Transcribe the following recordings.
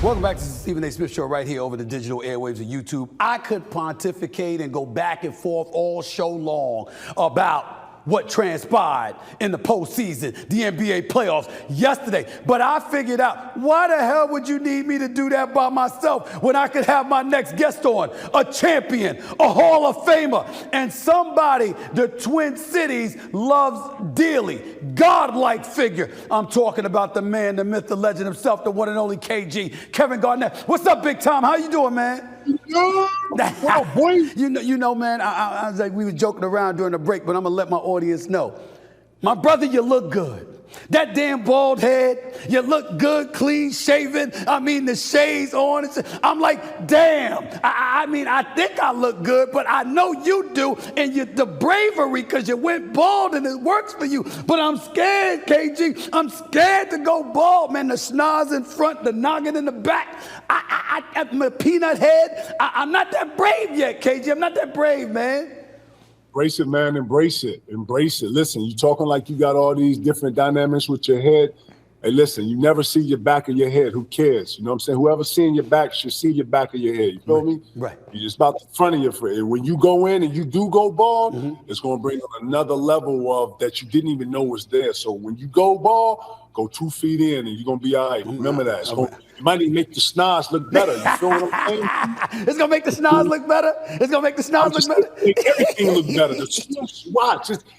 Welcome back to the Stephen A. Smith Show right here over the digital airwaves of YouTube. I could pontificate and go back and forth all show long about what transpired in the postseason, the NBA playoffs yesterday. But I figured out, why the hell would you need me to do that by myself when I could have my next guest on, a champion, a Hall of Famer, and somebody the Twin Cities loves dearly, godlike figure. I'm talking about the man, the myth, the legend himself, the one and only KG, Kevin Garnett. What's up, big time? How you doing, man? What up, boy? You know, man, I was like, we were joking around during the break, but I'm gonna let my audience know. My brother, you look good. That damn bald head, you look good, clean shaven. I mean, the shades on. I'm like, damn. I mean, I think I look good, but I know you do. And the bravery, because you went bald and it works for you. But I'm scared, KG. I'm scared to go bald, man. The schnoz in front, the noggin in the back. My peanut head. I'm not that brave yet, KG. I'm not that brave, man. Embrace it, man. Embrace it. Embrace it. Listen, you talking like you got all these different dynamics with your head. Hey, listen, you never see your back of your head. Who cares? You know what I'm saying? Whoever's seeing your back should see your back of your head. You feel me? Right. You're just about the front of your head. When you go in and you do go bald, it's going to bring on another level of that you didn't even know was there. So when you go bald, go 2 feet in and you're going to be all right. Remember that. It might even make the schnoz look better. You feel what I'm saying? It's going to make the schnoz look better? It's going to make the schnoz look better? Make everything look better.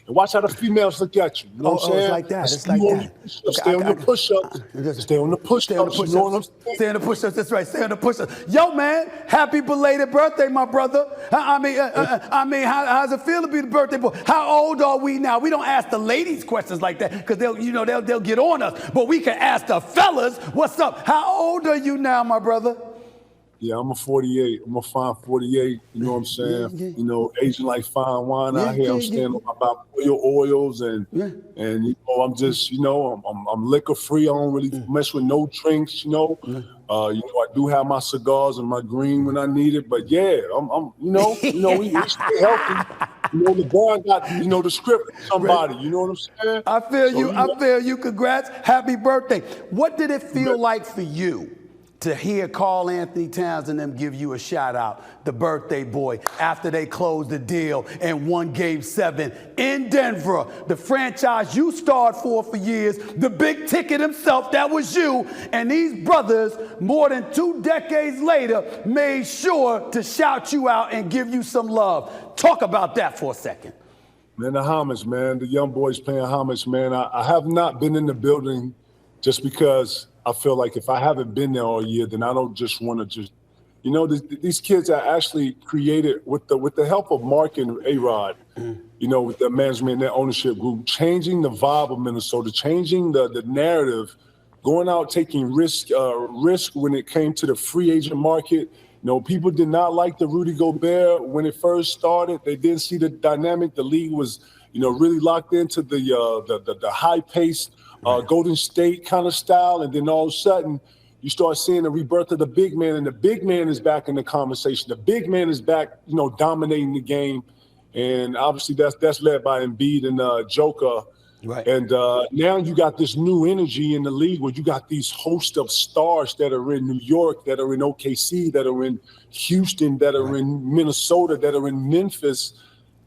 Watch how the females look at you. You know what I'm saying? It's like that. It's like that. Stay on the push-ups. Stay on the push-ups. You know what I'm saying? Stay on the push-ups. That's right. Stay on the push-ups. Yo, man, happy belated birthday, my brother. I mean, how's it feel to be the birthday boy? How old are we now? We don't ask the ladies questions like that because they'll get on us. But we can ask the fellas, what's up? How old are you now, my brother? Yeah, I'm a 48. I'm a fine 48. You know what I'm saying? Yeah. You know, aging like fine wine out here. I'm standing about oils and you know, I'm just, you know, I'm liquor free. I don't really mess with no drinks. You know, I do have my cigars and my green when I need it. But yeah, I'm you know, we stay healthy. You know, LeBron got, the script for somebody. You know what I'm saying? I feel you. Congrats. Happy birthday. What did it feel like for you to hear Karl Anthony Towns and them give you a shout out, the birthday boy, after they closed the deal and won Game 7 in Denver, the franchise you starred for years, the big ticket himself, that was you, and these brothers, more than 2 decades later, made sure to shout you out and give you some love. Talk about that for a second. Man, the homage, man, the young boys paying homage, man. I have not been in the building just because I feel like if I haven't been there all year, then I don't just want to these kids are actually created with the help of Mark and A-Rod, with their management and their ownership group, changing the vibe of Minnesota, changing the narrative, going out, taking risk when it came to the free agent market. People did not like the Rudy Gobert when it first started. They didn't see the dynamic. The league was, really locked into the high-paced Golden State kind of style, and then all of a sudden you start seeing the rebirth of the big man, and the big man is back in the conversation. The big man is back, dominating the game, and obviously that's led by Embiid and Joker. Right. And now you got this new energy in the league where you got these host of stars that are in New York, that are in OKC, that are in Houston, that are in Minnesota, that are in Memphis.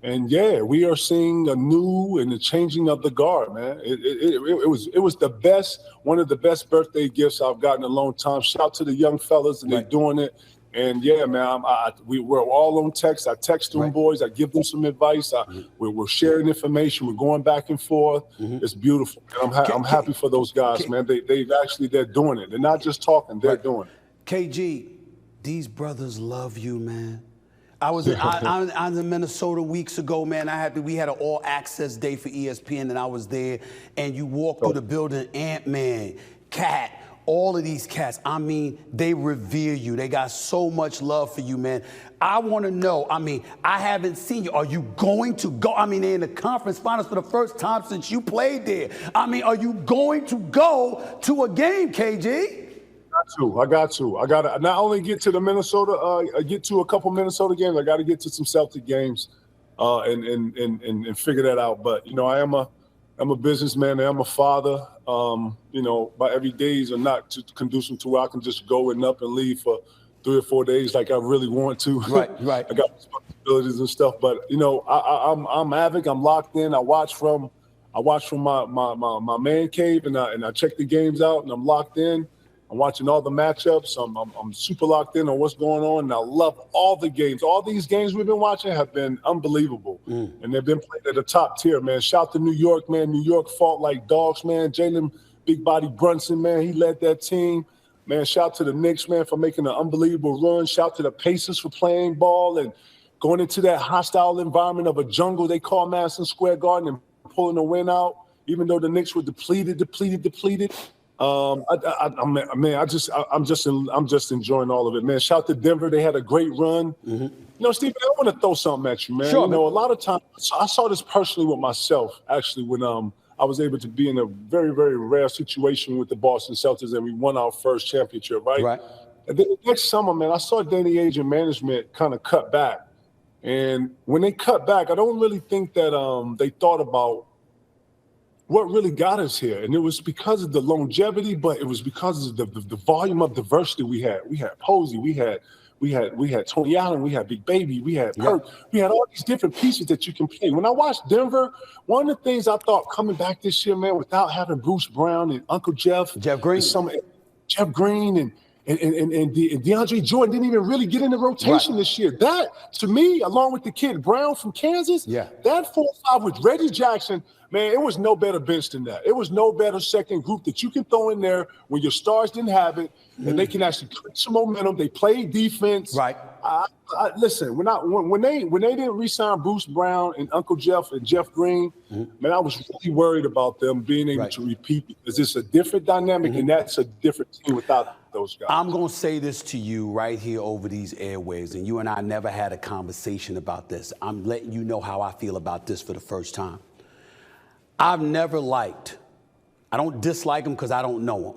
And yeah, we are seeing a new and the changing of the guard, man. It was the best, one of the best birthday gifts I've gotten in a long time. Shout out to the young fellas, and they're doing it. And yeah, man, we're all on text. I text them boys. I give them some advice. We're sharing information. We're going back and forth. It's beautiful. And I'm happy for those guys, man. They're doing it. They're not just talking. They're doing it. KG, these brothers love you, man. I was in Minnesota weeks ago, man. We had an all-access day for ESPN, and I was there. And you walk through the building, Ant-Man, Cat, all of these cats. I mean, they revere you. They got so much love for you, man. I want to know. I mean, I haven't seen you. Are you going to go? I mean, they're in the conference finals for the first time since you played there. I mean, are you going to go to a game, KG? I got to. I got to not only get to the Minnesota, get to a couple Minnesota games. I got to get to some Celtic games, and figure that out. But I am a I'm a businessman and I'm a father. You know, my every days are not conducive to where I can just go and up and leave for 3 or 4 days like I really want to. Right, right. I got responsibilities and stuff, but you know, I'm avid. I'm locked in. I watch from my man cave, and I check the games out, and I'm locked in. I'm watching all the matchups. I'm super locked in on what's going on, and I love all the games. All these games we've been watching have been unbelievable, and they've been played at the top tier, man. Shout to New York, man. New York fought like dogs, man. Jalen Big Body Brunson, man, he led that team. Man, shout to the Knicks, man, for making an unbelievable run. Shout to the Pacers for playing ball and going into that hostile environment of a jungle they call Madison Square Garden and pulling a win out, even though the Knicks were depleted. I'm just enjoying all of it, man. Shout to Denver, they had a great run. You know, Stephen, I want to throw something at you, man. Sure, you know, a lot of times I saw this personally with myself, actually, when I was able to be in a very, very rare situation with the Boston Celtics, and we won our first championship, right? Right. And then the next summer, man, I saw Danny Ainge and management kind of cut back. And when they cut back, I don't really think that they thought about what really got us here. And it was because of the longevity, but it was because of the volume of diversity we had. We had Posey, we had Tony Allen, we had Big Baby, we had Perk, we had all these different pieces that you can play. When I watched Denver, one of the things I thought coming back this year, man, without having Bruce Brown and Uncle Jeff Green, Jeff Green and DeAndre Jordan didn't even really get in the rotation this year. That, to me, along with the kid Brown from Kansas, that 4-5 with Reggie Jackson, man, it was no better bench than that. It was no better second group that you can throw in there when your stars didn't have it, and they can actually create some momentum. They played defense. Right. Listen, when they didn't re-sign Bruce Brown and Uncle Jeff and Jeff Green, man, I was really worried about them being able to repeat, because it's a different dynamic, and that's a different team without those guys. I'm going to say this to you right here over these airwaves, and you and I never had a conversation about this. I'm letting you know how I feel about this for the first time. I've never liked, I don't dislike them because I don't know them,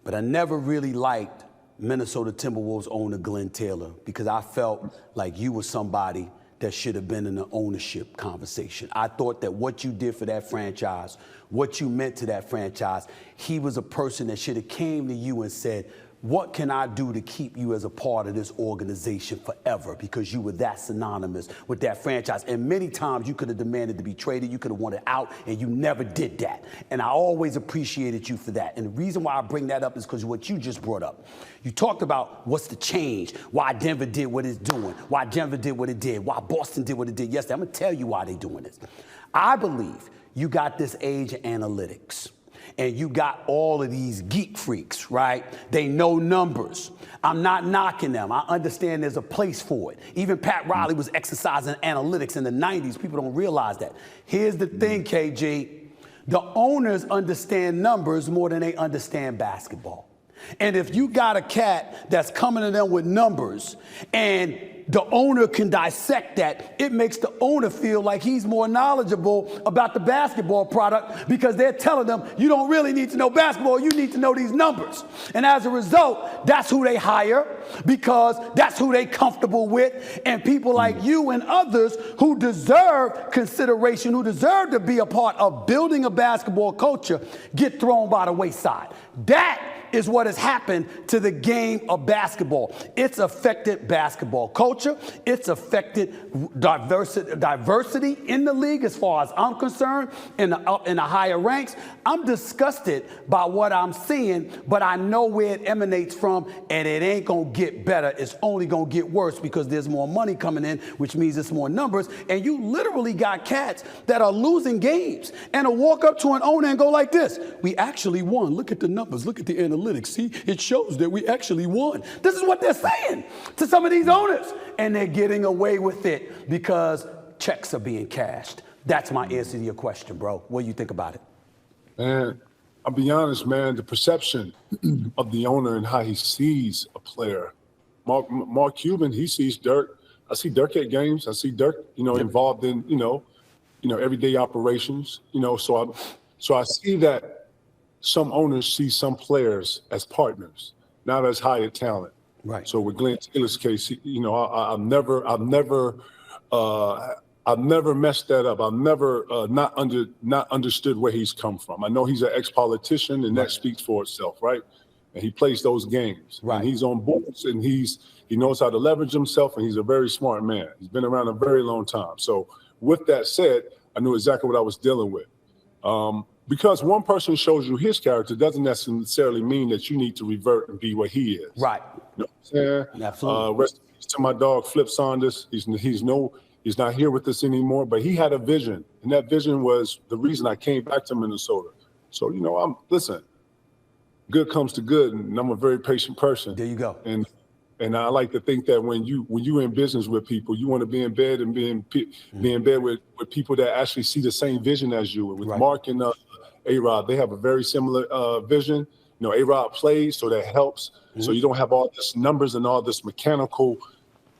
but I never really liked Minnesota Timberwolves owner Glenn Taylor, because I felt like you were somebody that should have been in the ownership conversation. I thought that what you did for that franchise, what you meant to that franchise, he was a person that should have came to you and said, what can I do to keep you as a part of this organization forever? Because you were that synonymous with that franchise. And many times you could have demanded to be traded, you could have wanted out, and you never did that. And I always appreciated you for that. And the reason why I bring that up is because of what you just brought up. You talked about what's the change, why Denver did what it's doing, why Denver did what it did, why Boston did what it did yesterday. I'm going to tell you why they're doing this. I believe you got this age of analytics. And you got all of these geek freaks, right? They know numbers. I'm not knocking them. I understand there's a place for it. Even Pat Riley was exercising analytics in the 90s. People don't realize that. Here's the thing, KG. The owners understand numbers more than they understand basketball. And if you got a cat that's coming to them with numbers and the owner can dissect that, it makes the owner feel like he's more knowledgeable about the basketball product, because they're telling them, you don't really need to know basketball, you need to know these numbers. And as a result, that's who they hire, because that's who they're comfortable with. And people like you and others who deserve consideration, who deserve to be a part of building a basketball culture, get thrown by the wayside. That is what has happened to the game of basketball. It's affected basketball culture. It's affected diversity in the league as far as I'm concerned, in the higher ranks. I'm disgusted by what I'm seeing, but I know where it emanates from, and it ain't gonna get better. It's only gonna get worse, because there's more money coming in, which means it's more numbers, and you literally got cats that are losing games and will walk up to an owner and go like this: we actually won. Look at the numbers. Look at the analytics. See, it shows that we actually won. This is what they're saying to some of these owners, and they're getting away with it because checks are being cashed. That's my answer to your question, bro. What do you think about it? Man, I'll be honest, man, the perception of the owner and how he sees a player. Mark Cuban, he sees Dirk. I see Dirk at games. I see Dirk, involved in, everyday operations, so I see that some owners see some players as partners, not as hired talent. Right. So with Glenn Taylor's case, I've never I've never messed that up. I've never not understood where he's come from. I know he's an ex-politician, and that speaks for itself, right? And he plays those games. Right. And he's on boards, and he knows how to leverage himself, and he's a very smart man. He's been around a very long time. So with that said, I knew exactly what I was dealing with. Because one person shows you his character doesn't necessarily mean that you need to revert and be what he is. Right. You know what I'm saying? Absolutely. Rest in peace to my dog, Flip Saunders. He's not here with us anymore, but he had a vision, and that vision was the reason I came back to Minnesota. So, listen, good comes to good, and I'm a very patient person. There you go. And I like to think that when you're in business with people, you want to be in bed and be in bed with people that actually see the same vision as you. And with Mark and A-Rod, they have a very similar vision. A-Rod plays, so that helps. So you don't have all this numbers and all this mechanical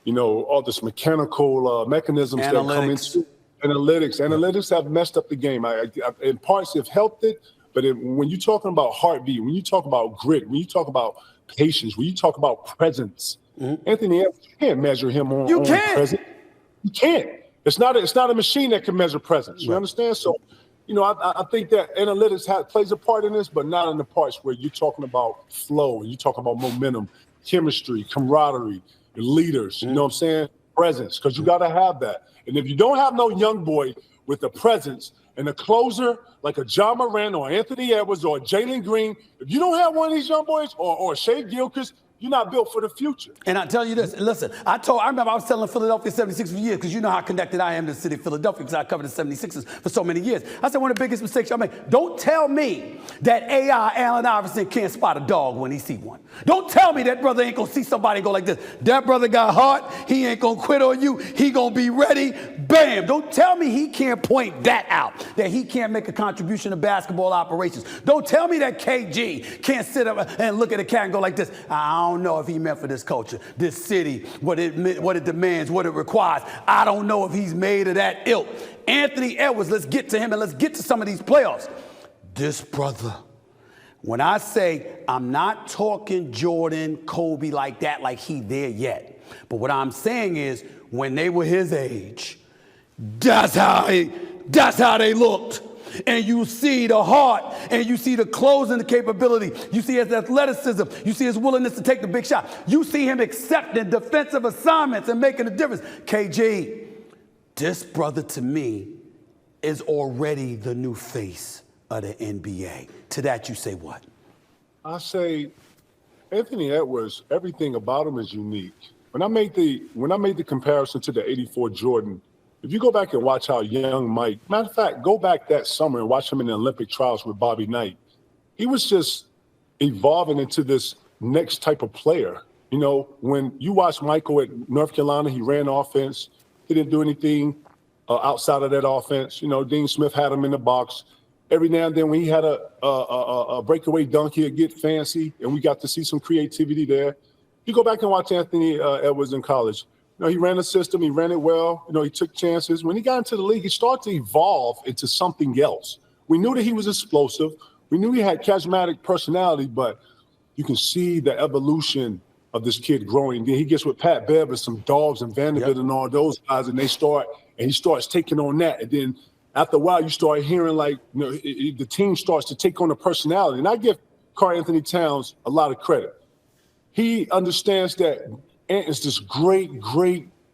mechanisms that come into analytics. Analytics have messed up the game. I in parts have helped it, but when you're talking about heartbeat, when you talk about grit, when you talk about patience, when you talk about presence, Anthony Edwards, you can't measure him on presence. You can't. It's not a machine that can measure presence. You understand? So, I think that analytics plays a part in this, but not in the parts where you're talking about flow, and you talk about momentum, chemistry, camaraderie, leaders, you know what I'm saying? Presence, because you got to have that. And if you don't have no young boy with the presence and a closer like a John Moran or Anthony Edwards or Jalen Green, if you don't have one of these young boys or Shea Gilchrist, you're not built for the future. And I tell you this, listen, I remember I was telling Philadelphia 76ers for years, because you know how connected I am to the city of Philadelphia, because I covered the 76ers for so many years. I said one of the biggest mistakes y'all make, don't tell me that AI Allen Iverson can't spot a dog when he see one. Don't tell me that brother ain't gonna see somebody go like this. That brother got heart, he ain't gonna quit on you, he gonna be ready, bam. Don't tell me he can't point that out, that he can't make a contribution to basketball operations. Don't tell me that KG can't sit up and look at a cat and go like this. I don't know if he meant for this culture, this city, what it demands, what it requires. I don't know if he's made of that ilk. Anthony Edwards, let's get to him and let's get to some of these playoffs. This brother, when I say I'm not talking Jordan, Kobe like that, like he there yet. But what I'm saying is when they were his age, that's how they looked. And you see the heart, and you see the closing capability. You see his athleticism. You see his willingness to take the big shot. You see him accepting defensive assignments and making a difference. KG, this brother to me is already the new face of the NBA. To that you say what? I say Anthony Edwards, everything about him is unique. When I made the comparison to the '84 Jordan, if you go back and watch how young Mike, matter of fact, go back that summer and watch him in the Olympic trials with Bobby Knight. He was just evolving into this next type of player. When you watch Michael at North Carolina, he ran offense. He didn't do anything outside of that offense. Dean Smith had him in the box. Every now and then when he had a breakaway dunk, he'd get fancy, and we got to see some creativity there. You go back and watch Anthony Edwards in college. He ran the system. He ran it well. He took chances. When he got into the league, he started to evolve into something else. We knew that he was explosive. We knew he had charismatic personality, but you can see the evolution of this kid growing. Then he gets with Pat Bev and some dogs and Vanderbilt and all those guys, and he starts taking on that. And then after a while, you start hearing the team starts to take on a personality. And I give Karl Anthony Towns a lot of credit. He understands that Ant is this great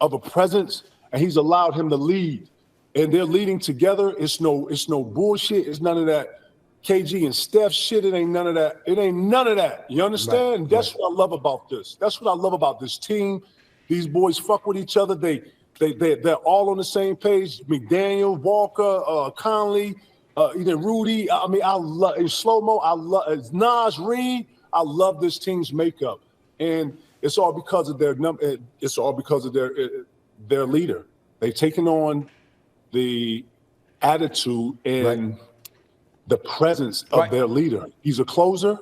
of a presence, and he's allowed him to lead. And they're leading together. It's no bullshit. It's none of that KG and Steph shit. It ain't none of that. It ain't none of that. You understand? Right. That's what I love about this. That's what I love about this team. These boys fuck with each other. They're all on the same page. McDaniel, Walker, Conley, even Rudy. I mean, I love Slow-Mo. I love Nas Reed. I love this team's makeup. And it's all because of their It's all because of their leader. They've taken on the attitude and the presence of their leader. He's a closer,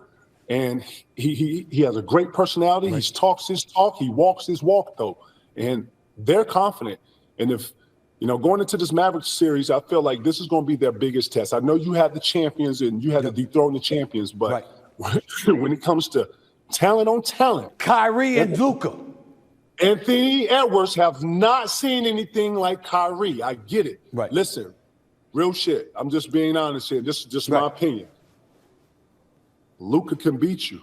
and he has a great personality. He talks his talk. He walks his walk, though. And they're confident. And if going into this Mavericks series, I feel like this is going to be their biggest test. I know you have the champions and you had to dethrone the champions, but when it comes to talent on talent. Kyrie and Luka. Anthony Edwards have not seen anything like Kyrie. I get it. Right. Listen, real shit. I'm just being honest here. This is just my opinion. Luka can beat you.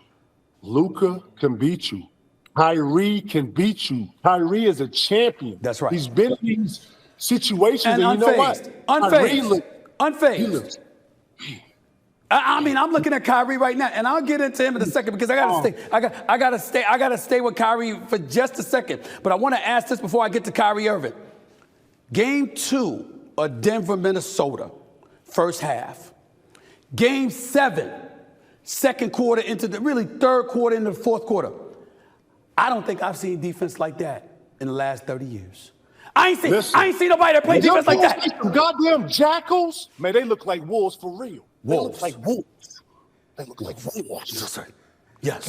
Luka can beat you. Kyrie can beat you. Kyrie is a champion. That's right. He's been in these situations, and unfazed. you know what? Unfazed. I mean, I'm looking at Kyrie right now, and I'll get into him in a second because I gotta stay with Kyrie for just a second. But I want to ask this before I get to Kyrie Irving. Game 2 of Denver, Minnesota, first half. Game 7, second quarter into the really third quarter into the fourth quarter. I don't think I've seen defense like that in the last 30 years. I ain't seen nobody that play defense like that. Some goddamn jackals, man, they look like wolves for real. They look like wolves. They look like wolves. Yes.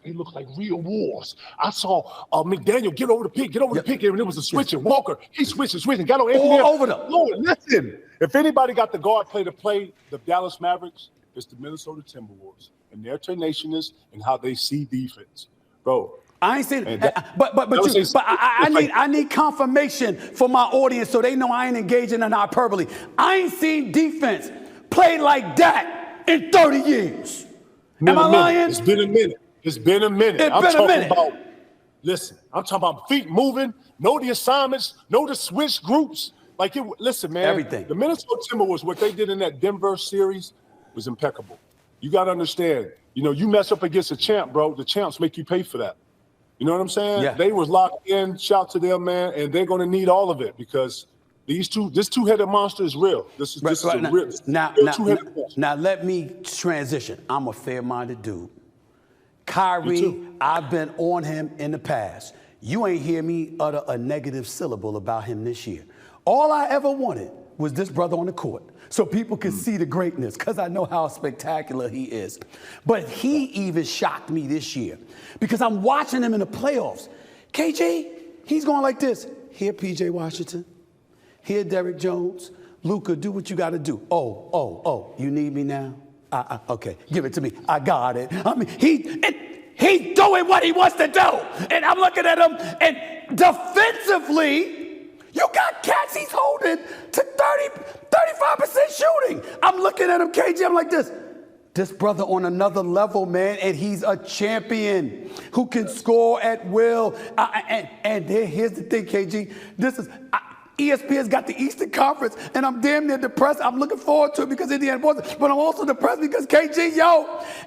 They look like real wolves. I saw McDaniel get over the pick, and it was a switching. Walker, he switching, got on Anthony. All over them. Lord, listen, if anybody got the guard play to play the Dallas Mavericks, it's the Minnesota Timberwolves and their tenacious and how they see defense, bro. I ain't seen it, but I need confirmation for my audience so they know I ain't engaging in hyperbole. I ain't seen defense play like that in 30 years. Am I lying? It's been a minute. Listen, I'm talking about feet moving, know the assignments, know the switch groups. Listen, man. Everything. The Minnesota Timberwolves, what they did in that Denver series was impeccable. You got to understand, you mess up against a champ, bro. The champs make you pay for that. You know what I'm saying? Yeah. They was locked in. Shout to them, man. And they're going to need all of it because this two-headed monster is real. This is real. Now let me transition. I'm a fair-minded dude. Kyrie, I've been on him in the past. You ain't hear me utter a negative syllable about him this year. All I ever wanted was this brother on the court so people could see the greatness because I know how spectacular he is. But he even shocked me this year because I'm watching him in the playoffs. KG, he's going like this. Here, PJ Washington. Here, Derrick Jones. Luka, do what you got to do. Oh, you need me now? Okay, give it to me. I got it. I mean, he's doing what he wants to do. And I'm looking at him, and defensively, you got cats he's holding to 35% shooting. I'm looking at him, KG, I'm like this. This brother on another level, man, and he's a champion who can score at will. And here's the thing, KG. ESPN's got the Eastern Conference, and I'm damn near depressed. I'm looking forward to it because Indiana Boston, but I'm also depressed because KG,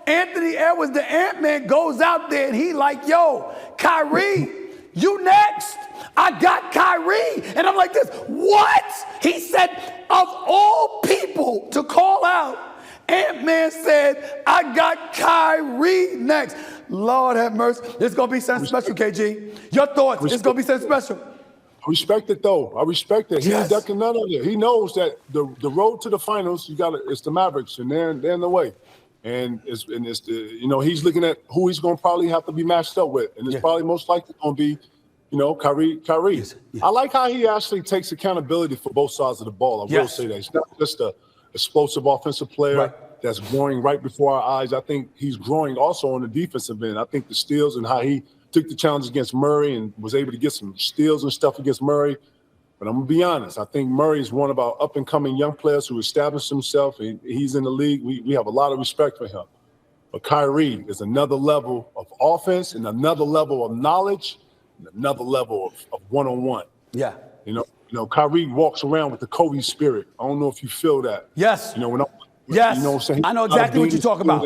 Anthony Edwards, the Ant-Man, goes out there and he like, Kyrie, you next. I got Kyrie. And I'm like this, what? He said, of all people to call out, Ant-Man said, I got Kyrie next. Lord have mercy. It's going to be something special, KG. Your thoughts, it's going to be something special. I respect it, though. I respect it. He ain't ducking none of it. He knows that the road to the finals, it's the Mavericks, and they're in the way. And it's he's looking at who he's going to probably have to be matched up with, and it's probably most likely going to be, Kyrie. Yes. I like how he actually takes accountability for both sides of the ball. I will say that he's not just a explosive offensive player that's growing right before our eyes. I think he's growing also on the defensive end. I think the steals and how he took the challenge against Murray and was able to get some steals and stuff against Murray. But I'm going to be honest. I think Murray is one of our up-and-coming young players who established himself. He's in the league. We have a lot of respect for him. But Kyrie is another level of offense and another level of knowledge and another level of one-on-one. Yeah. Kyrie walks around with the Kobe spirit. I don't know if you feel that. Yes. Yes. You know what I'm saying? I know exactly what you're talking about.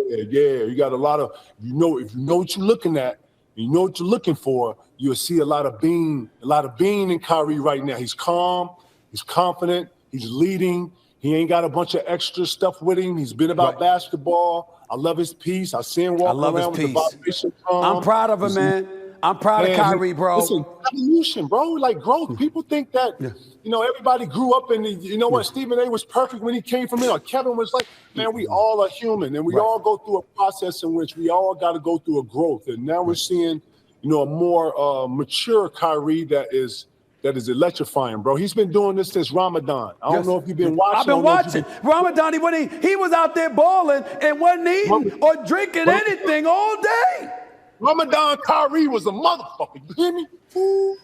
Yeah. You got a lot of, if you know what you're looking at, you know what you're looking for, you'll see a lot of being in Kyrie right now. He's calm, he's confident, he's leading. He ain't got a bunch of extra stuff with him. He's been about basketball. I love his piece. I see him walking around with the vibration. I'm proud of him, man. I'm proud of Kyrie, bro. Listen, evolution, bro. Like growth. People think that, everybody grew up in what? Stephen A was perfect when he came from it. Or Kevin was like, man, we all are human. And we all go through a process in which we all got to go through a growth. And now we're seeing, a more mature Kyrie that is electrifying, bro. He's been doing this since Ramadan. I don't know if you've been watching. I've been watching. Ramadan, he was out there balling and wasn't eating or drinking anything all day. Ramadan Kyrie was a motherfucker. You hear me? Ooh,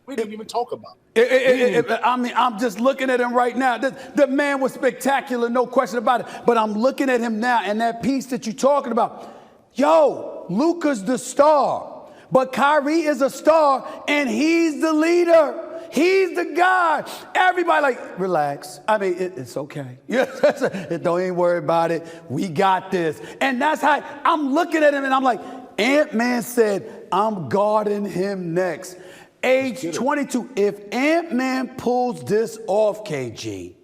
we didn't even talk about it. I mean, I'm just looking at him right now. The man was spectacular, no question about it. But I'm looking at him now, and that piece that you're talking about. Yo, Luka's the star, but Kyrie is a star, and he's the leader. He's the guy. Everybody like, relax. I mean, it's okay. Don't even worry about it. We got this. And that's how I'm looking at him, and I'm like, Ant-Man said, I'm guarding him next. Age 22. If Ant-Man pulls this off, KG,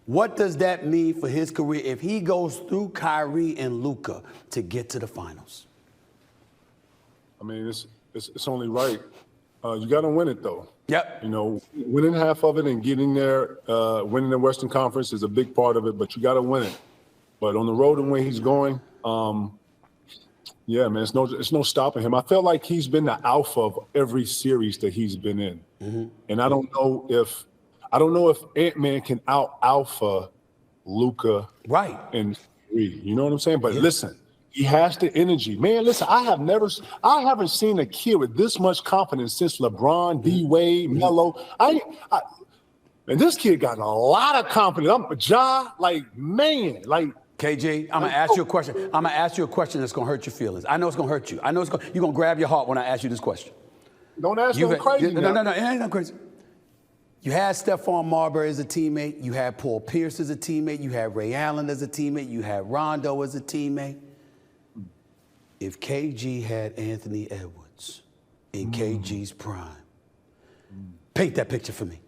what does that mean for his career if he goes through Kyrie and Luka to get to the finals? I mean, it's only right. You got to win it, though. Yep. You know, winning half of it and getting there, winning the Western Conference is a big part of it, but you got to win it. But on the road and where he's going, yeah, man, it's no stopping him. I felt like he's been the alpha of every series that he's been in. Mm-hmm. And I don't know if Ant-Man can out-alpha Luka and Kyrie. You know what I'm saying? But listen, he has the energy. Man, listen, I haven't seen a kid with this much confidence since LeBron, D-Wade, Melo. And this kid got a lot of confidence. Man. KG, I'm gonna ask you a question. I'm gonna ask you a question that's gonna hurt your feelings. I know it's gonna hurt you. I know you're gonna grab your heart when I ask you this question. Don't ask me crazy. No, it ain't no crazy. You had Stephon Marbury as a teammate. You had Paul Pierce as a teammate. You had Ray Allen as a teammate. You had Rondo as a teammate. If KG had Anthony Edwards in KG's prime, paint that picture for me.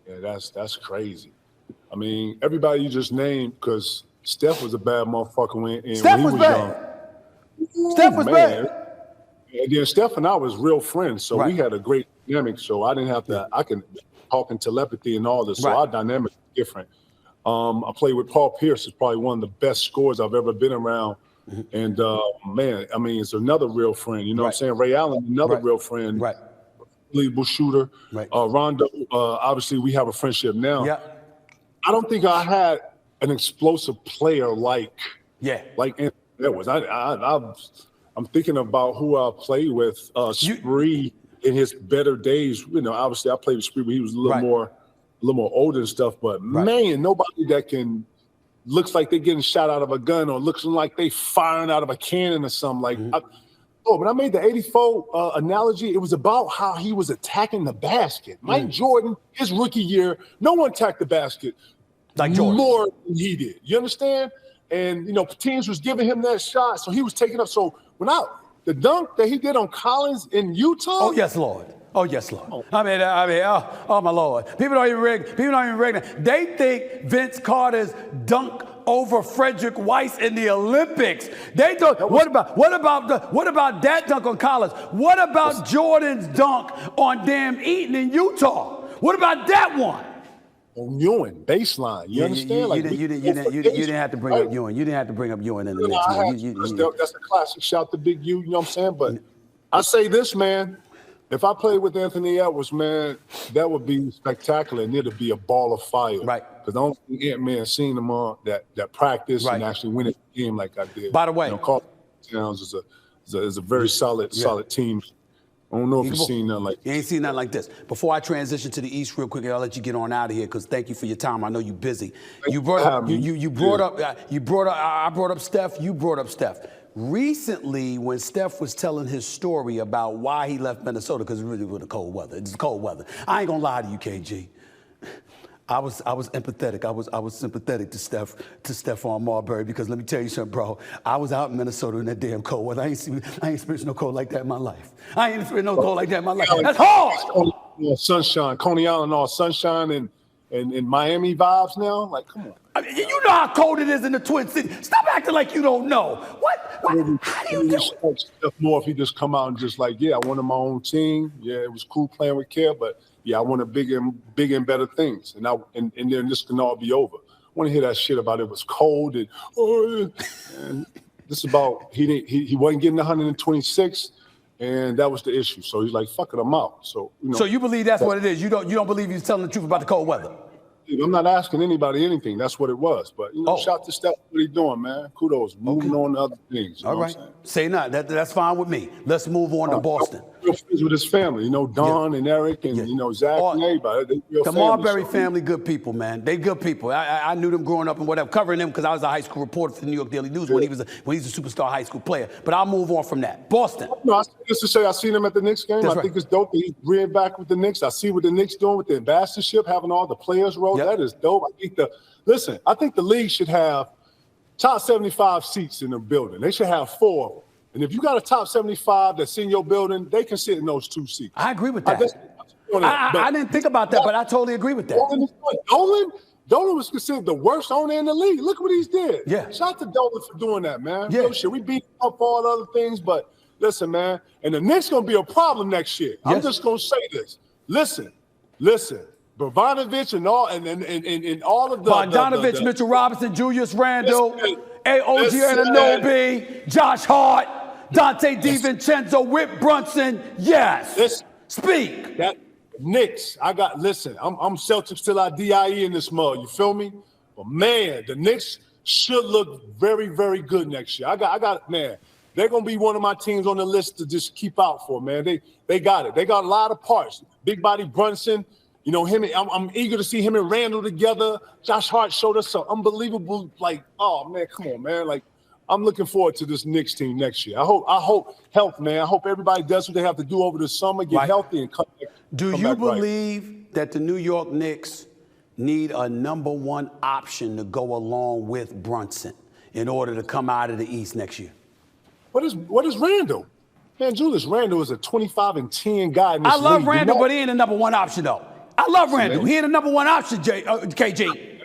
Yeah, that's crazy. I mean, everybody you just named, because Steph was a bad motherfucker when he was young. Steph was bad. And then Steph and I was real friends, so we had a great dynamic. So I didn't have to. I can talk in telepathy and all this. So our dynamic is different. I played with Paul Pierce. Is probably one of the best scorers I've ever been around. And man, I mean, it's another real friend. You know what I'm saying? Ray Allen, another real friend. Right. Unbelievable shooter. Right. Rondo. Obviously, we have a friendship now. Yeah. I don't think I had an explosive player like Anthony Edwards. I'm thinking about who I played with. Spree in his better days. You know, obviously I played with Spree, but he was a little more older and stuff. But man, nobody that looks like they're getting shot out of a gun or looks like they firing out of a cannon or something like. When I made the '84 analogy, it was about how he was attacking the basket. Mike Jordan, his rookie year, no one attacked the basket like Jordan more than he did. You understand? And, you know, teams was giving him that shot, so he was taking up. So the dunk that he did on Collins in Utah. Oh, yes, Lord. Oh, yes, Lord. I mean, oh, my Lord. People don't even recognize. They think Vince Carter's dunk over Frederick Weiss in the Olympics. They don't. What about that dunk on Collins? What about Jordan's dunk on damn Eaton in Utah? What about that one? On Ewing, baseline. You understand? You didn't have to bring up Ewing. You didn't have to bring up Ewing in the mix. That's a classic shout to Big U. You know what I'm saying? But I say this, man. If I played with Anthony Edwards, man, that would be spectacular, and it'd be a ball of fire. Right. Because I don't think Ant-Man seen them on that practice and actually win a game like I did. By the way, Carl Towns is a very solid team. I don't know if you've seen nothing like this. You ain't seen nothing like this. Before I transition to the East real quick, I'll let you get on out of here because thank you for your time. I know you're busy. I brought up Steph. You brought up Steph. Recently, when Steph was telling his story about why he left Minnesota, because it really was the cold weather. It's cold weather. I ain't gonna lie to you, KG. I was empathetic. I was sympathetic to Stephon Marbury because let me tell you something, bro. I was out in Minnesota in that damn cold weather. I ain't experienced no cold like that in my life. I ain't experienced no cold like that in my life. That's hard. Sunshine, Coney Island, all sunshine and Miami vibes now. Like, come on. I mean, you know how cold it is in the Twin Cities. Stop acting like you don't know. What? How do you do it? Stuff more if he just come out and just like, yeah, I wanted my own team. Yeah, it was cool playing with Care, but yeah, I wanted bigger and better things. And then this can all be over. I want to hear that shit about it was cold and this about he wasn't getting 126, and that was the issue. So he's like, fuck it, I'm out. So So you believe that's what it is. You don't believe he's telling the truth about the cold weather. I'm not asking anybody anything. That's what it was. But, shout to Steph. What he doing, man? Kudos. Moving on to other things. All right. Say nothing. That's fine with me. Let's move on to Boston. Real friends with his family. Don and Eric and, Zach and everybody. The Marbury family, good people, man. They good people. I knew them growing up and whatever, covering them because I was a high school reporter for the New York Daily News when he was a superstar high school player. But I'll move on from that. Boston. No, just to say I seen him at the Knicks game. That's I think it's dope that he's bringing back with the Knicks. I see what the Knicks doing with the ambassadorship, having all the players roll. That is dope. I think the league should have top 75 seats in the building. They should have 4. And if you got a top 75 that's in your building, they can sit in those 2 seats. I agree with that. I didn't think about that, but I totally agree with that. Dolan was considered the worst owner in the league. Look what he's did. Yeah. Shout out to Dolan for doing that, man. Yeah. Real shit. We beat him up for all the other things, but listen, man. And the Knicks going to be a problem next year. I'm just going to say this. Listen. Bogdanovich and all of the Bogdanovich, Mitchell Robinson, Julius Randle, OG Anunoby, Josh Hart, Dante DiVincenzo, Whit Brunson. Yes. Speak. That Knicks. I'm Celtics till I die in this mug. You feel me? But man, the Knicks should look very, very good next year. I got man. They're gonna be one of my teams on the list to just keep out for, man. They got it. They got a lot of parts. Big body Brunson. I'm eager to see him and Randall together. Josh Hart showed us some unbelievable, oh man, come on, man. I'm looking forward to this Knicks team next year. I hope health, man. I hope everybody does what they have to do over the summer, get healthy and come back. Do you believe that the New York Knicks need a number 1 option to go along with Brunson in order to come out of the East next year? What is Randall? Man, Julius Randle is a 25-10 guy in this league. I love Randall, but he ain't a number 1 option though. I love Randall. He ain't a number 1 option, KG.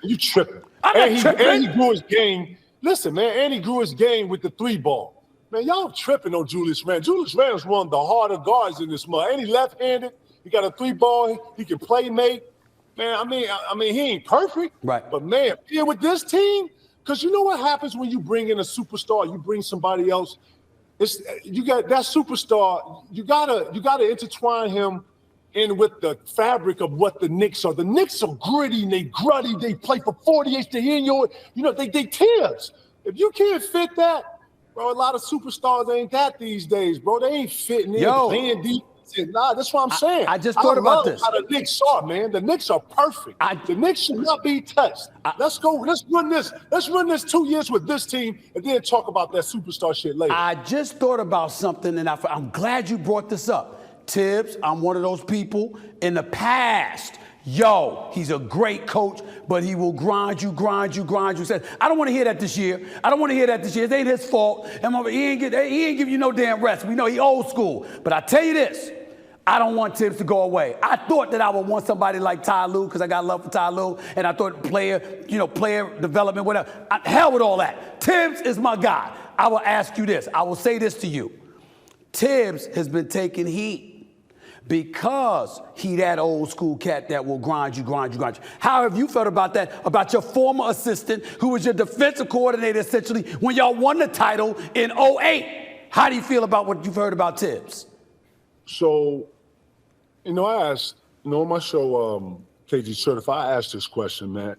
You tripping. I'm not tripping. And he grew his game. Listen, man, and he grew his game with the 3 ball. Man, y'all tripping on Julius Randle. Julius Randle's one of the harder guards in this mud. And he left-handed. He got a 3 ball. He can play make. Man, I mean, he ain't perfect. Right. But man, with this team, because you know what happens when you bring in a superstar, you bring somebody else. You got that superstar. You gotta intertwine him in with the fabric of what the Knicks are. The Knicks are gritty and they grutty. They play for 48. They Thibs. If you can't fit that, bro, a lot of superstars ain't that these days, bro. They ain't fitting in, playing defense. Nah, that's what I'm saying. I just thought about this. How the Knicks are, man. The Knicks are perfect. The Knicks should not be touched. Let's go. Let's run this. Let's run this 2 years with this team and then talk about that superstar shit later. I just thought about something, and I'm glad you brought this up. Thibs, I'm one of those people in the past. He's a great coach, but he will grind you. I don't want to hear that this year. It ain't his fault. He ain't give you no damn rest. We know he old school. But I tell you this, I don't want Thibs to go away. I thought that I would want somebody like Ty Lue because I got love for Ty Lue, and I thought player development, whatever. Hell with all that. Thibs is my guy. I will ask you this. I will say this to you. Thibs has been taking heat because he that old school cat that will grind you. How have you felt about that, about your former assistant who was your defensive coordinator essentially when y'all won the title in 2008? How do you feel about what you've heard about Thibs? So, I asked, on my show, KG Certified, I asked this question, man.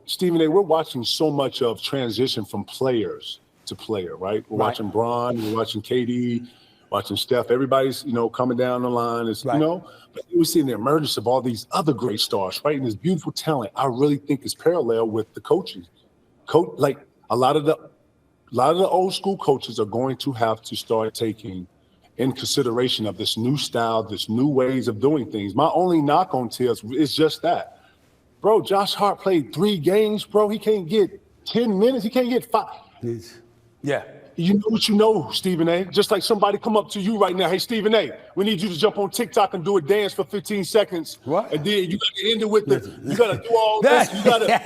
Stephen A., we're watching so much of transition from players to player, right? We're watching Bron, we're watching KD, watching Steph. Everybody's, coming down the line. But we're seeing the emergence of all these other great stars, right? And this beautiful talent, I really think is parallel with the coaching. Like a lot of the old school coaches are going to have to start taking in consideration of this new style, this new ways of doing things. My only knock on Thibs is just that. Bro, Josh Hart played 3 games, bro. He can't get 10 minutes. He can't get 5. Yeah. You know what you know, Stephen A. Just like somebody come up to you right now, hey, Stephen A., we need you to jump on TikTok and do a dance for 15 seconds. What? And then you got to end it with you got to do all this. You got to,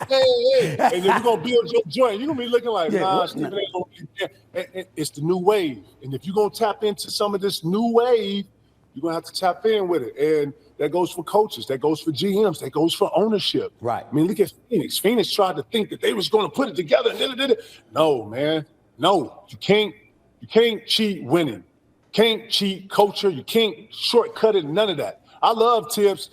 hey. And then you're going to build your joint. You're going to be looking like, Stephen A. going to be It's the new wave. And if you're going to tap into some of this new wave, you're going to have to tap in with it. And that goes for coaches. That goes for GMs. That goes for ownership. Right. I mean, look at Phoenix. Phoenix tried to think that they was going to put it together. No, man. No. You can't cheat winning. You can't cheat culture. You can't shortcut it. None of that. I love Thibs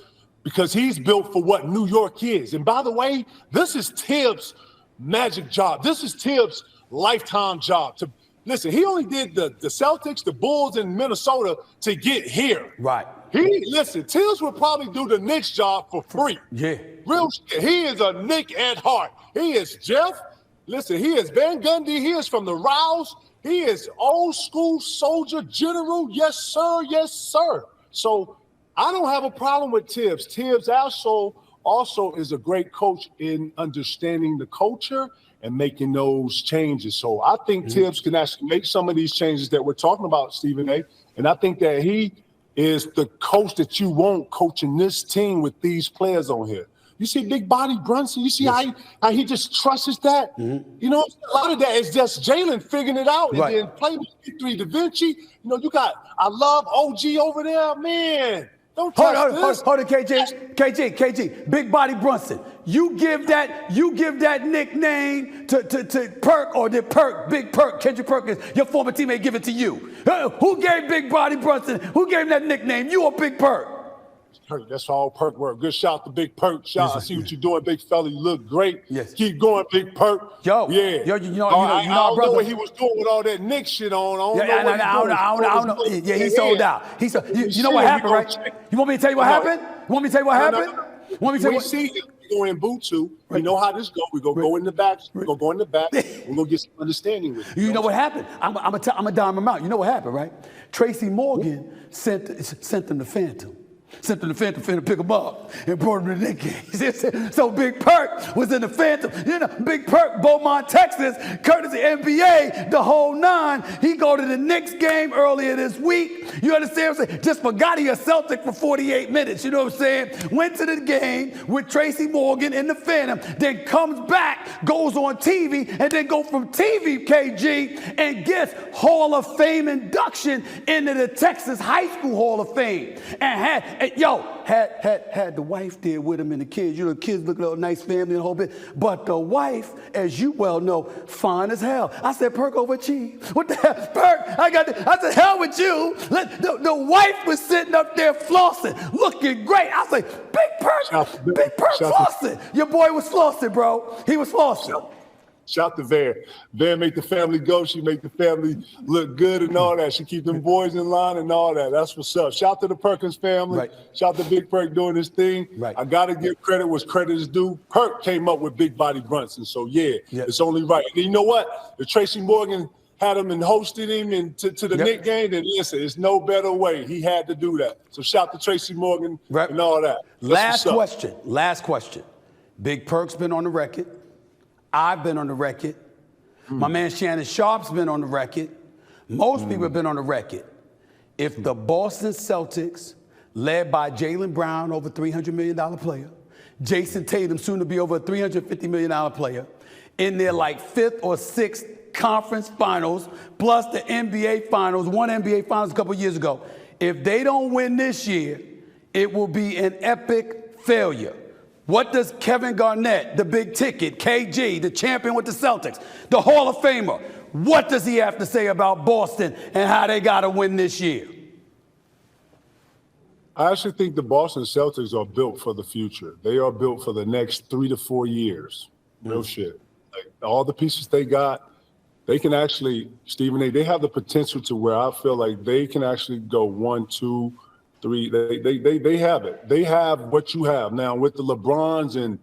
because he's built for what New York is. And by the way, this is Thibs' magic job. This is Thibs' lifetime job. Listen, he only did the Celtics, the Bulls, and Minnesota to get here. Right. Thibs would probably do the Knicks job for free. Yeah. Real shit. He is a Knick at heart. He is Jeff. Listen, he is Van Gundy. He is from the Rouse. He is old school soldier general. Yes, sir. Yes, sir. So I don't have a problem with Thibs. Thibs also is a great coach in understanding the culture and making those changes. So I think Thibs can actually make some of these changes that we're talking about, Stephen A. And I think that he is the coach that you want coaching this team with these players on here. You see Big Body Brunson, you see how he just trusts that? You know, a lot of that is just Jalen figuring it out and then playing with P3 Da Vinci. You know, I love OG over there, man. Don't touch this. Hold on, KG, Big Body Brunson. You give that nickname to Perk, or did Big Perk, Kendrick Perkins, your former teammate, give it to you? Who gave Big Body Brunson? Who gave him that nickname? You or Big Perk? That's all Perk work. Good shout to Big Perk. I see what you're doing, big fella. You look great. Yes. Keep going, Big Perk. Yo, yeah. You know, I don't know brother. what he was doing with all that Knicks shit on. I don't know. Yeah, he sold out. You know what happened, right? You want me to tell you what happened? You want me to tell you what happened? You want me to tell you what? See him. We go in Butu. We know how this goes. We go in the back. We go in the back. We're gonna get some understanding with it. You know what happened? I'm gonna dime him out. You know what happened, right? Tracy Morgan sent them the Phantom. Sent them the Phantom to pick him up and brought him to the Knicks game. So Big Perk was in the Phantom. You know, Big Perk, Beaumont, Texas, courtesy NBA, the whole nine. He go to the Knicks game earlier this week. You understand what I'm saying? Just forgot he a Celtic for 48 minutes. You know what I'm saying? Went to the game with Tracy Morgan in the Phantom, then comes back, goes on TV, and then go from TV, KG, and gets Hall of Fame induction into the Texas High School Hall of Fame. And had the wife there with him and the kids. You know, the kids look like a nice family and a whole bit. But the wife, as you well know, fine as hell. I said, Perk overachieved. What the hell? Perk, I said, hell with you. The wife was sitting up there flossing, looking great. I said, Big Perk flossing. Your boy was flossing, bro. He was flossing. Shout to Van. Van make the family go. She make the family look good and all that. She keep them boys in line and all that. That's what's up. Shout to the Perkins family. Right. Shout to Big Perk doing his thing. Right. I got to give credit where credit is due. Perk came up with Big Body Brunson. So, it's only right. And you know what? The Tracy Morgan had him and hosted him to the Knicks game. And listen, it's no better way. He had to do that. So shout to Tracy Morgan and all that. Last question. Big Perk's been on the record. I've been on the record. My man Shannon Sharp's been on the record. Most people have been on the record. If the Boston Celtics, led by Jaylen Brown, over $300 million player, Jason Tatum, soon to be over a $350 million player, in their like fifth or sixth conference finals, plus the NBA finals, one NBA finals a couple years ago, if they don't win this year, it will be an epic failure. What does Kevin Garnett, the big ticket, KG, the champion with the Celtics, the Hall of Famer, what does he have to say about Boston and how they got to win this year? I actually think the Boston Celtics are built for the future. They are built for the next 3 to 4 years. Real shit. Like, all the pieces they got, they can actually, Stephen A., they have the potential to where I feel like they can actually go 1, 2, 3. They have it. They have what you have now with the LeBrons and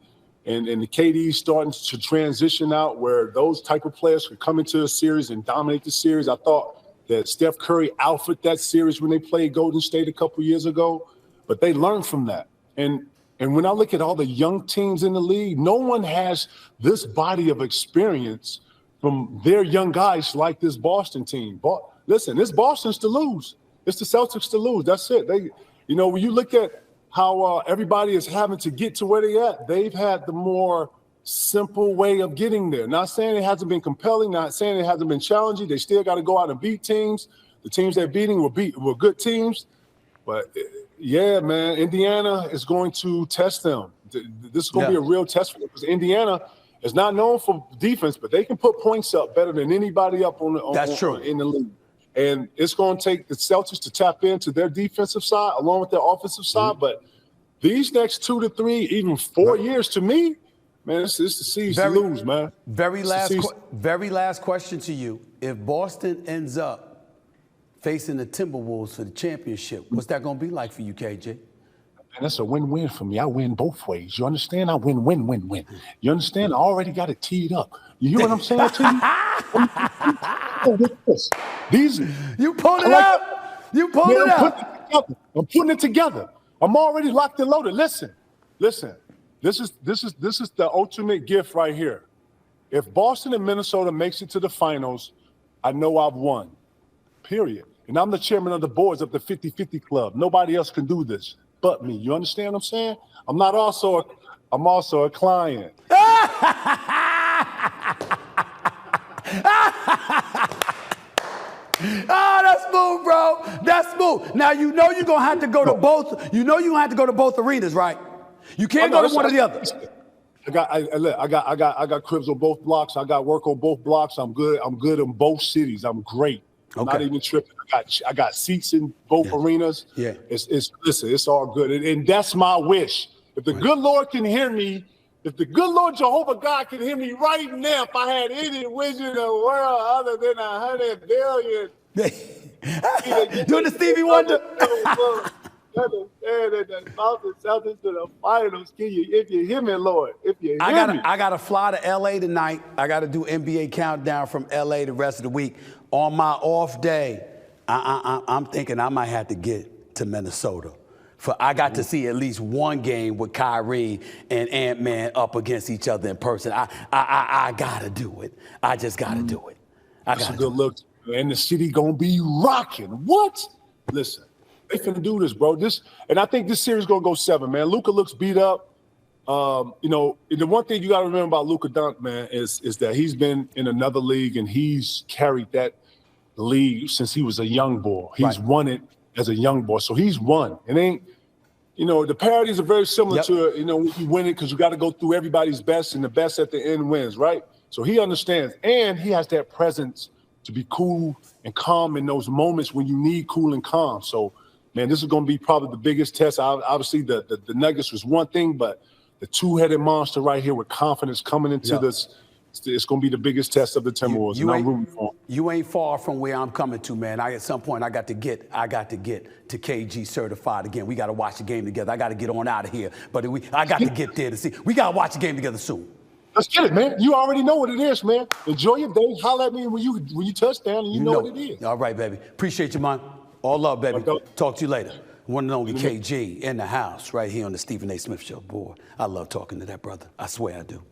the KDs starting to transition out, where those type of players could come into a series and dominate the series. I thought that Steph Curry outfit that series when they played Golden State a couple years ago, but they learned from that. And when I look at all the young teams in the league, no one has this body of experience from their young guys like this Boston team. Listen, it's Boston's to lose. It's the Celtics to lose. That's it. When you look at how everybody is having to get to where they at, they've had the more simple way of getting there. Not saying it hasn't been compelling, not saying it hasn't been challenging. They still got to go out and beat teams. The teams they're beating were good teams. But, yeah, man, Indiana is going to test them. This is going to be a real test for them, because Indiana is not known for defense, but they can put points up better than anybody up in the league. And it's going to take the Celtics to tap into their defensive side along with their offensive side. But these next 2 to 3, even 4 years to me, man, it's the season to lose, man. Very last question to you. If Boston ends up facing the Timberwolves for the championship, what's that going to be like for you, KJ? And that's a win-win for me. I win both ways. You understand? I win. You understand? I already got it teed up. You hear what I'm saying to you? These, you pulled it out. You pulled it out. I'm putting it together. I'm already locked and loaded. Listen. This is the ultimate gift right here. If Boston and Minnesota makes it to the finals, I know I've won. Period. And I'm the chairman of the boards of the 50-50 club. Nobody else can do this but me. You understand what I'm saying? I'm also a client. Oh, that's smooth, bro. That's smooth. Now you know you're gonna have to go to both. You know you're gonna have to go to both arenas, right? You can't go to one or the other. I got cribs on both blocks. I got work on both blocks. I'm good in both cities. I'm great. I'm not even tripping. I got seats in both arenas. Yeah. It's all good. And that's my wish. If the good Lord can hear me, if the good Lord Jehovah God can hear me right now, if I had any wish in the world other than 100 billion. Doing the Stevie Wonder. Something to the finals. If you hear me, Lord. If you hear me. I got to fly to LA tonight. I got to do NBA countdown from LA the rest of the week. On my off day, I'm thinking I might have to get to Minnesota. I got to see at least one game with Kyrie and Ant-Man up against each other in person. I got to do it. I just got to do it. That's a good look. And the city going to be rocking. What? Listen, they finna do this, bro. And I think this series going to go 7, man. Luka looks beat up. You know, the one thing you got to remember about Luka Dunk, man, is that he's been in another league and he's carried that league since he was a young boy. He's won it as a young boy. So he's won. It ain't, you know, the parodies are very similar to, you know, when you win it because you got to go through everybody's best and the best at the end wins, right? So he understands. And he has that presence to be cool and calm in those moments when you need cool and calm. So, man, this is going to be probably the biggest test. Obviously, the Nuggets was one thing, but the two-headed monster right here with confidence coming into this, it's going to be the biggest test of the Timberwolves, and I'm rooting for them. You ain't far from where I'm coming to, man. At some point, I got to get to KG certified again. We got to watch the game together. I got to get on out of here, but I got to get there to see. We got to watch the game together soon. Let's get it, man. You already know what it is, man. Enjoy your day. Holler at me when you touch down, and you know what it is. All right, baby. Appreciate you, man. All love, baby. Talk to you later. One and only KG in the house right here on the Stephen A. Smith Show. Boy, I love talking to that brother. I swear I do.